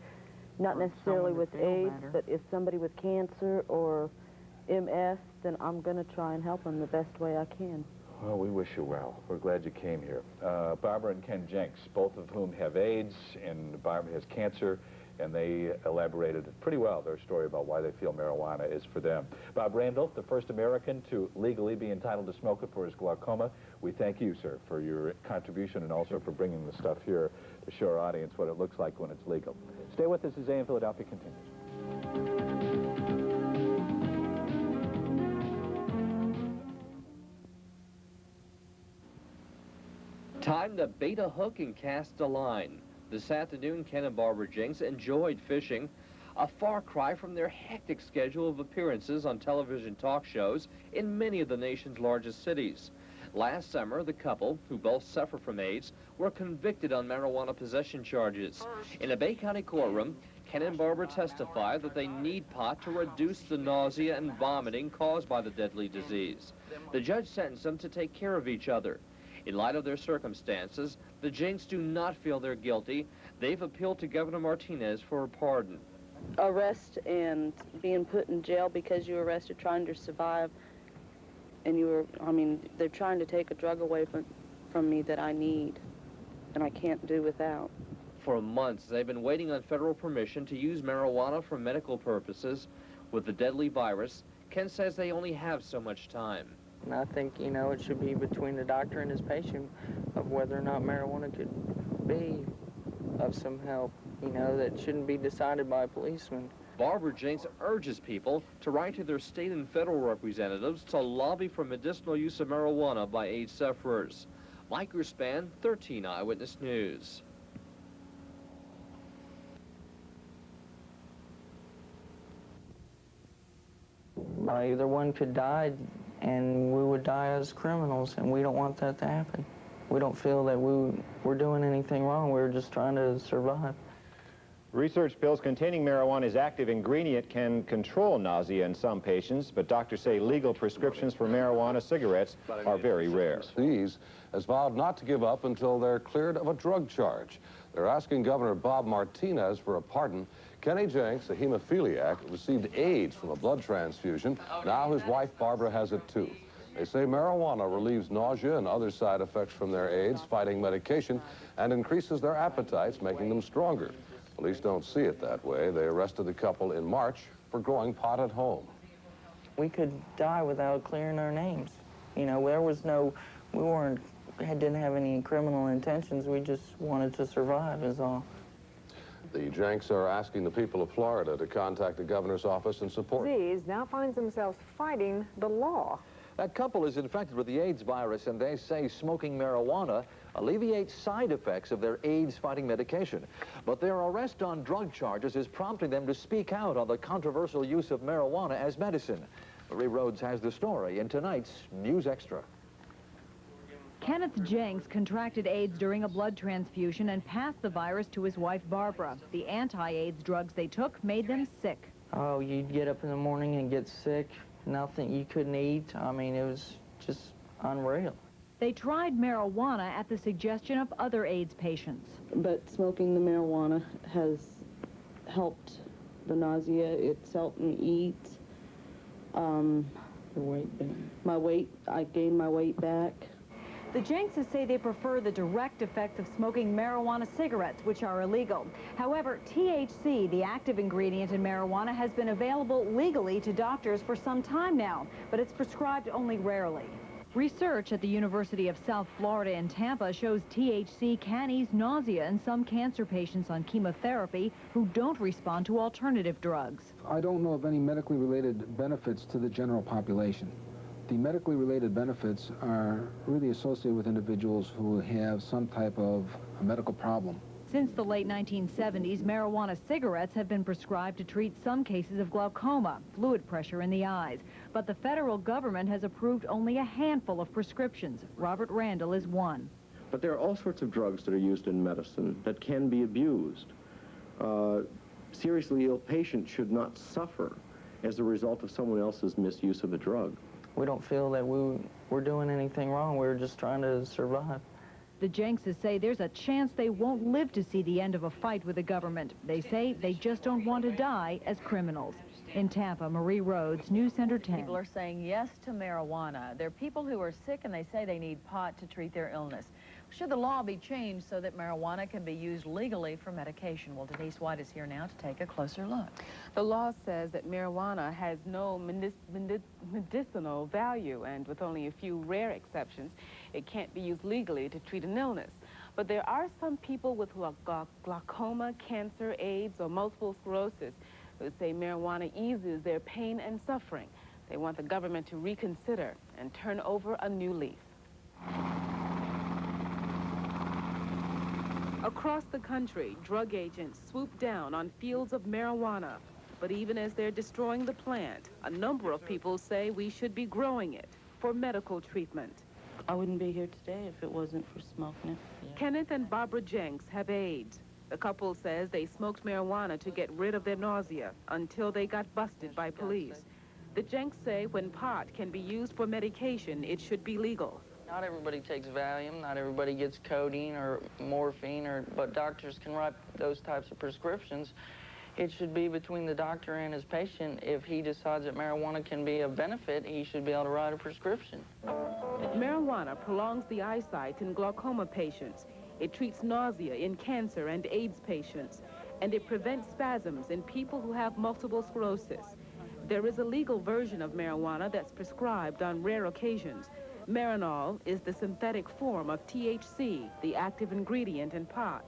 not necessarily with AIDS, but if somebody with cancer or MS, then I'm going to try and help them the best way I can. Well, we wish you well. We're glad you came here. Barbra and Ken Jenks, both of whom have AIDS, and Barbra has cancer, and they elaborated pretty well their story about why they feel marijuana is for them. Bob Randall, the first American to legally be entitled to smoke it for his glaucoma. We thank you, sir, for your contribution and also for bringing the stuff here to show our audience what it looks like when it's legal. Stay with us as AM Philadelphia continues. Time to bait a hook and cast a line. This afternoon, Ken and Barbra Jenks enjoyed fishing, a far cry from their hectic schedule of appearances on television talk shows in many of the nation's largest cities. Last summer, the couple, who both suffer from AIDS, were convicted on marijuana possession charges. In a Bay County courtroom, Ken and Barbra testified that they need pot to reduce the nausea and vomiting caused by the deadly disease. The judge sentenced them to take care of each other. In light of their circumstances, the Jenks do not feel they're guilty. They've appealed to Governor Martinez for a pardon. Arrest and being put in jail because you were arrested trying to survive, and they're trying to take a drug away from me that I need, and I can't do without. For months, they've been waiting on federal permission to use marijuana for medical purposes. With the deadly virus, Ken says they only have so much time. And I think, it should be between the doctor and his patient of whether or not marijuana could be of some help. That shouldn't be decided by a policeman. Barbra Jenks urges people to write to their state and federal representatives to lobby for medicinal use of marijuana by AIDS sufferers. Mike Gerspan, 13 Eyewitness News. Either one could die, and we would die as criminals, and we don't want that to happen. We don't feel that we're doing anything wrong. We're just trying to survive. Research pills containing marijuana's active ingredient can control nausea in some patients, but doctors say legal prescriptions for marijuana cigarettes are very rare. These has vowed not to give up until they're cleared of a drug charge. They're asking Governor Bob Martinez for a pardon. Kenny Jenks, a hemophiliac, received AIDS from a blood transfusion. Now his wife Barbara has it too. They say marijuana relieves nausea and other side effects from their AIDS-fighting medication and increases their appetites, making them stronger. Police don't see it that way. They arrested the couple in March for growing pot at home. We could die without clearing our names. You know, there was no, didn't have any criminal intentions. We just wanted to survive is all. The Jenks are asking the people of Florida to contact the governor's office and support. These now finds themselves fighting the law. That couple is infected with the AIDS virus, and they say smoking marijuana alleviates side effects of their AIDS-fighting medication. But their arrest on drug charges is prompting them to speak out on the controversial use of marijuana as medicine. Marie Rhodes has the story in tonight's News Extra. Kenneth Jenks contracted AIDS during a blood transfusion and passed the virus to his wife, Barbara. The anti-AIDS drugs they took made them sick. Oh, you'd get up in the morning and get sick. Nothing, you couldn't eat. I mean, it was just unreal. They tried marijuana at the suggestion of other AIDS patients. But smoking the marijuana has helped the nausea. It's helped me eat. I gained my weight back. The Jenkses say they prefer the direct effects of smoking marijuana cigarettes, which are illegal. However, THC, the active ingredient in marijuana, has been available legally to doctors for some time now, but it's prescribed only rarely. Research at the University of South Florida in Tampa shows THC can ease nausea in some cancer patients on chemotherapy who don't respond to alternative drugs. I don't know of any medically related benefits to the general population. The medically related benefits are really associated with individuals who have some type of a medical problem. Since the late 1970s, marijuana cigarettes have been prescribed to treat some cases of glaucoma, fluid pressure in the eyes. But the federal government has approved only a handful of prescriptions. Robert Randall is one. But there are all sorts of drugs that are used in medicine that can be abused. Seriously ill patients should not suffer as a result of someone else's misuse of a drug. We don't feel that we're doing anything wrong. We're just trying to survive. The Jenkses say there's a chance they won't live to see the end of a fight with the government. They say they just don't want to die as criminals. In Tampa, Marie Rhodes, News Center 10. People are saying yes to marijuana. There are people who are sick and they say they need pot to treat their illness. Should the law be changed so that marijuana can be used legally for medication? Well, Denise White is here now to take a closer look. The law says that marijuana has no medicinal value, and with only a few rare exceptions, it can't be used legally to treat an illness. But there are some people with glaucoma, cancer, AIDS, or multiple sclerosis who say marijuana eases their pain and suffering. They want the government to reconsider and turn over a new leaf. Across the country, drug agents swoop down on fields of marijuana. But even as they're destroying the plant, a number of people say we should be growing it for medical treatment. I wouldn't be here today if it wasn't for smoking it. Yeah. Kenneth and Barbara Jenks have AIDS. The couple says they smoked marijuana to get rid of their nausea until they got busted by police. The Jenks say when pot can be used for medication, it should be legal. Not everybody takes Valium, not everybody gets codeine or morphine, but doctors can write those types of prescriptions. It should be between the doctor and his patient. If he decides that marijuana can be of benefit, he should be able to write a prescription. Marijuana prolongs the eyesight in glaucoma patients. It treats nausea in cancer and AIDS patients. And it prevents spasms in people who have multiple sclerosis. There is a legal version of marijuana that's prescribed on rare occasions. Marinol is the synthetic form of THC, the active ingredient in pot.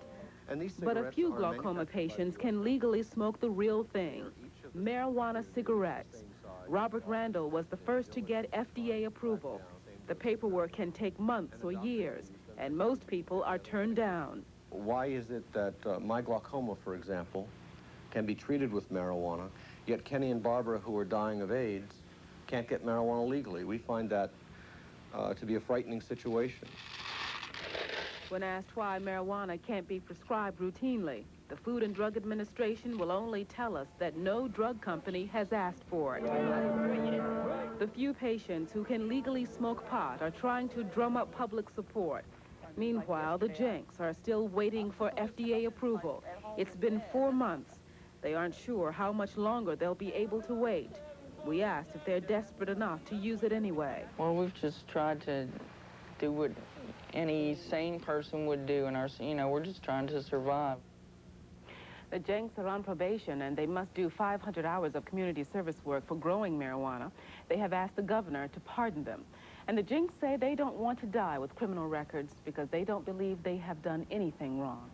But a few glaucoma patients can legally smoke the real thing, marijuana cigarettes. Robert Randall was the first to get FDA approval. The paperwork can take months or years, and most people are turned down. Why is it that my glaucoma, for example, can be treated with marijuana, yet Kenny and Barbara, who are dying of AIDS, can't get marijuana legally. We find that to be a frightening situation. When asked why marijuana can't be prescribed routinely, the Food and Drug Administration will only tell us that no drug company has asked for it. The few patients who can legally smoke pot are trying to drum up public support. Meanwhile, the Jenks are still waiting for FDA approval. It's been 4 months. They aren't sure how much longer they'll be able to wait. We asked if they're desperate enough to use it anyway. Well, we've just tried to do what any sane person would do in our, we're just trying to survive. The Jenks are on probation, and they must do 500 hours of community service work for growing marijuana. They have asked the governor to pardon them. And the Jenks say they don't want to die with criminal records because they don't believe they have done anything wrong.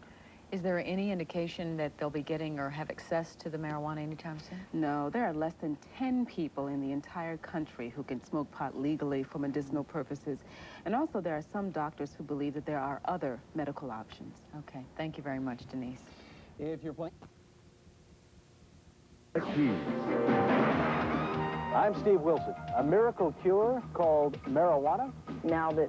Is there any indication that they'll be getting or have access to the marijuana anytime soon? No, there are less than 10 people in the entire country who can smoke pot legally for medicinal purposes. And also there are some doctors who believe that there are other medical options. Okay, thank you very much, Denise. If you're playing... I'm Steve Wilson. A miracle cure called marijuana? Now that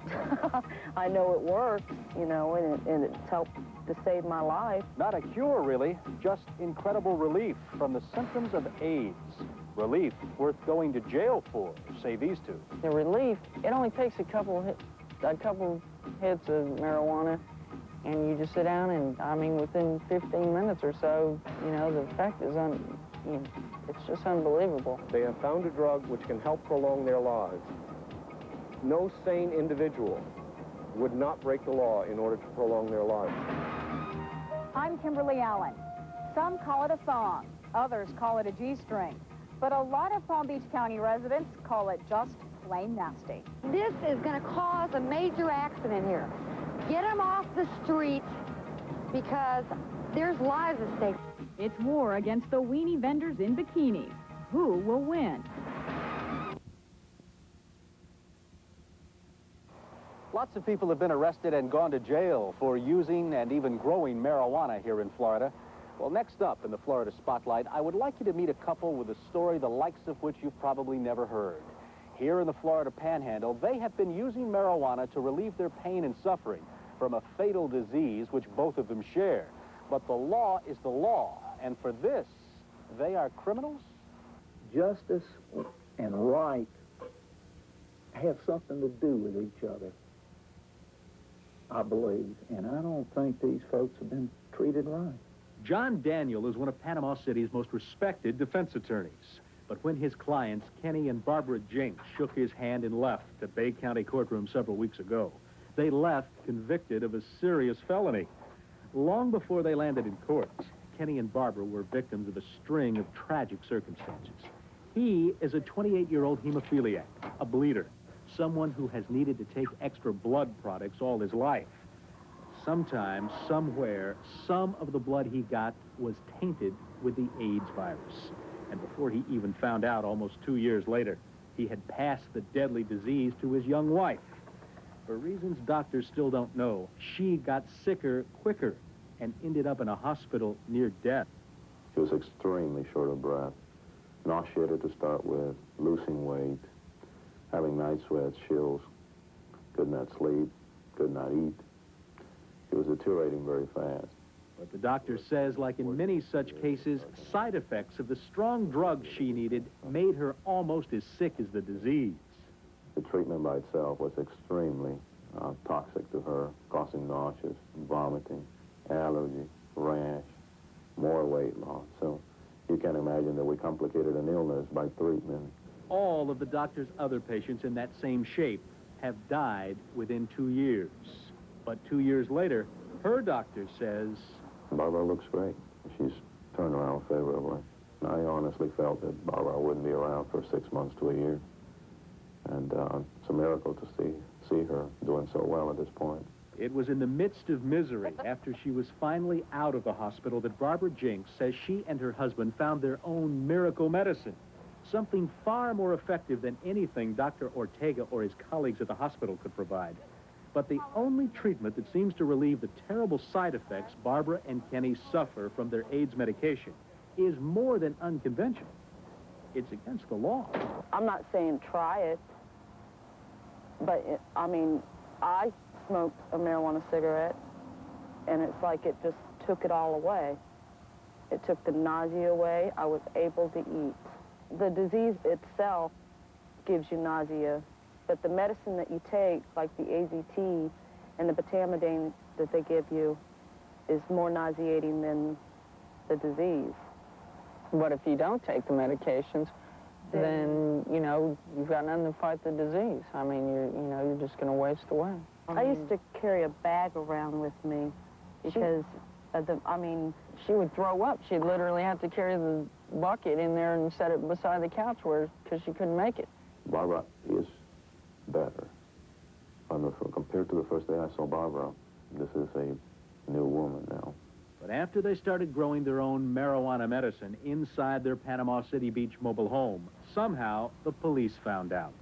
I know it works, and it's helped to save my life. Not a cure, really, just incredible relief from the symptoms of AIDS. Relief worth going to jail for, say these two. The relief, it only takes a couple hits of marijuana, and you just sit down and, within 15 minutes or so, the effect is it's just unbelievable. They have found a drug which can help prolong their lives. No sane individual would not break the law in order to prolong their lives. I'm Kimberly Allen. Some call it a thong, others call it a G-string, but a lot of Palm Beach County residents call it just plain nasty. This is going to cause a major accident here. Get them off the street because there's lives at stake. It's war against the weenie vendors in bikinis. Who will win? Lots of people have been arrested and gone to jail for using and even growing marijuana here in Florida. Well, next up in the Florida Spotlight, I would like you to meet a couple with a story the likes of which you've probably never heard. Here in the Florida Panhandle, they have been using marijuana to relieve their pain and suffering from a fatal disease which both of them share. But the law is the law, and for this, they are criminals? Justice and right have something to do with each other, I believe, and I don't think these folks have been treated right. John Daniel is one of Panama City's most respected defense attorneys. But when his clients, Kenny and Barbra Jenks, shook his hand and left the Bay County courtroom several weeks ago, they left convicted of a serious felony. Long before they landed in courts, Kenny and Barbra were victims of a string of tragic circumstances. He is a 28-year-old hemophiliac, a bleeder, someone who has needed to take extra blood products all his life. Sometime, somewhere, some of the blood he got was tainted with the AIDS virus. And before he even found out, almost 2 years later, he had passed the deadly disease to his young wife. For reasons doctors still don't know, she got sicker quicker and ended up in a hospital near death. She was extremely short of breath, nauseated to start with, losing weight, having night sweats, chills, could not sleep, could not eat. She was deteriorating very fast. But the doctor says, like in many such cases, side effects of the strong drug she needed made her almost as sick as the disease. The treatment by itself was extremely toxic to her, causing nausea, vomiting, allergy, rash, more weight loss. So you can imagine that we complicated an illness by treatment. All of the doctor's other patients in that same shape have died within 2 years. But 2 years later, her doctor says... Barbra looks great. She's turned around favorably. I honestly felt that Barbra wouldn't be around for 6 months to a year. And it's a miracle to see her doing so well at this point. It was in the midst of misery after she was finally out of the hospital that Barbra Jenks says she and her husband found their own miracle medicine. Something far more effective than anything Dr. Ortega or his colleagues at the hospital could provide. But the only treatment that seems to relieve the terrible side effects Barbra and Kenny suffer from their AIDS medication is more than unconventional. it's against the law. I'm not saying try it, but I mean, I smoked a marijuana cigarette, and it's like it just took it all away. It took the nausea away. I was able to eat. The disease itself gives you nausea, but the medicine that you take, like the AZT and the betamidine that they give you, is more nauseating than the disease. But if you don't take the medications, then you know, you've got nothing to fight the disease. I mean, you're just going to waste away. I used to carry a bag around with me because she would throw up. She'd literally have to carry the bucket in there and set it beside the couch because she couldn't make it. Barbara is better. Compared to the first day I saw Barbara, this is a new woman now. But after they started growing their own marijuana medicine inside their Panama City Beach mobile home, somehow the police found out.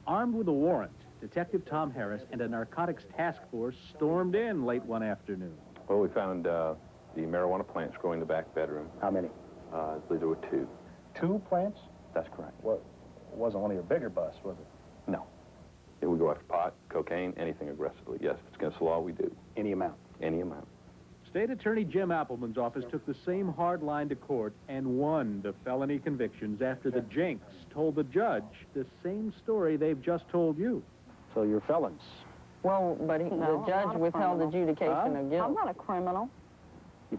Armed with a warrant, Detective Tom Harris and a narcotics task force stormed in late one afternoon. Well, we found the marijuana plants growing in the back bedroom. How many? I believe there were 2. 2 plants? That's correct. Well, it wasn't one of your bigger busts, was it? No. Yeah, we go after pot, cocaine, anything aggressively. Yes, if it's against the law, we do. Any amount? Any amount. State Attorney Jim Appleman's office took the same hard line to court and won the felony convictions after the Jenks told the judge the same story they've just told you. So you're felons? Well, but the judge withheld adjudication of guilt. I'm not a criminal.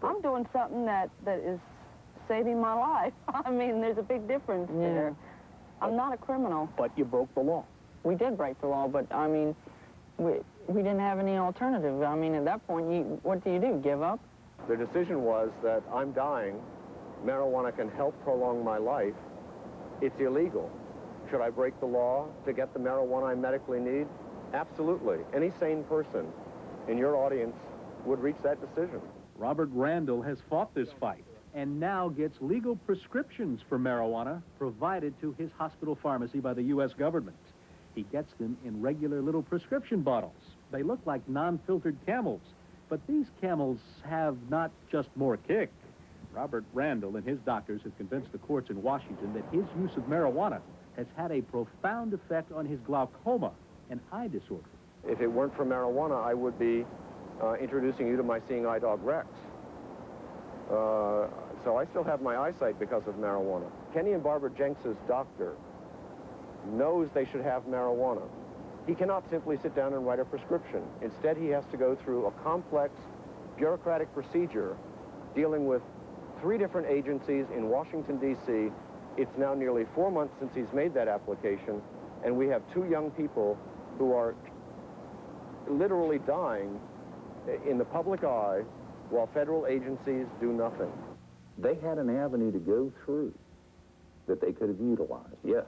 I'm doing something that is saving my life. I mean, there's a big difference there. I'm not a criminal. But you broke the law. We did break the law, but, I mean, we didn't have any alternative. I mean, at that point, what do? Give up? The decision was that I'm dying. Marijuana can help prolong my life. It's illegal. Should I break the law to get the marijuana I medically need? Absolutely. Any sane person in your audience would reach that decision. Robert Randall has fought this fight and now gets legal prescriptions for marijuana provided to his hospital pharmacy by the U.S. government. He gets them in regular little prescription bottles. They look like non-filtered Camels, but these Camels have not just more kick. Robert Randall and his doctors have convinced the courts in Washington that his use of marijuana has had a profound effect on his glaucoma, an eye disorder. If it weren't for marijuana, I would be introducing you to my seeing eye dog Rex. So I still have my eyesight because of marijuana. Kenny and Barbara Jenks' doctor knows they should have marijuana. He cannot simply sit down and write a prescription. Instead, he has to go through a complex bureaucratic procedure dealing with 3 different agencies in Washington, D.C. It's now nearly 4 months since he's made that application, and we have 2 young people who are literally dying in the public eye while federal agencies do nothing. They had an avenue to go through that they could have utilized, yes.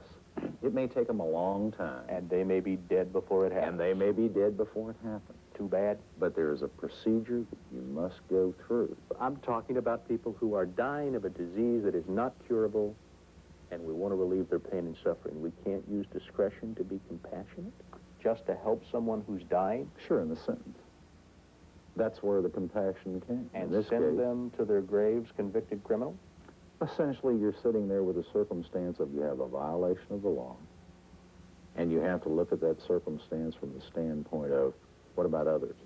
It may take them a long time. And they may be dead before it happens. And they may be dead before it happens. Too bad. But there is a procedure that you must go through. I'm talking about people who are dying of a disease that is not curable, and we want to relieve their pain and suffering. We can't use discretion to be compassionate just to help someone who's dying? Sure, in the sentence. That's where the compassion came. And send them to their graves convicted criminals? Essentially, you're sitting there with a circumstance of you have a violation of the law, and you have to look at that circumstance from the standpoint of, what about others?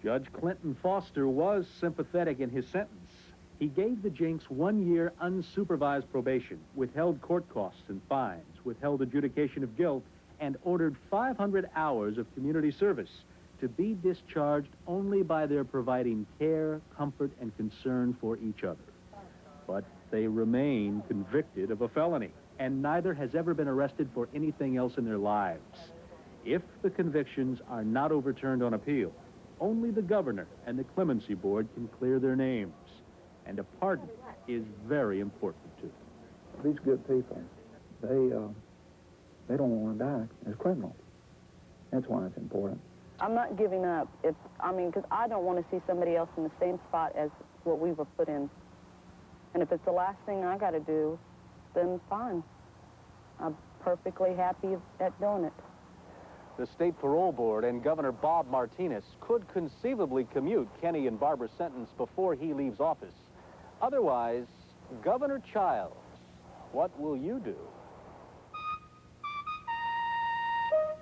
Judge Clinton Foster was sympathetic in his sentence. He gave the Jenks 1 year unsupervised probation, withheld court costs and fines, withheld adjudication of guilt, and ordered 500 hours of community service to be discharged only by their providing care, comfort, and concern for each other. But they remain convicted of a felony, and neither has ever been arrested for anything else in their lives. If the convictions are not overturned on appeal, only the governor and the clemency board can clear their names, and a pardon is very important to them. These good people, they don't want to die as criminals. That's why it's important. I'm not giving up. Because I don't want to see somebody else in the same spot as what we were put in. And if it's the last thing I got to do, then fine. I'm perfectly happy at doing it. The State Parole Board and Governor Bob Martinez could conceivably commute Kenny and Barbara's sentence before he leaves office. Otherwise, Governor Childs What will you do?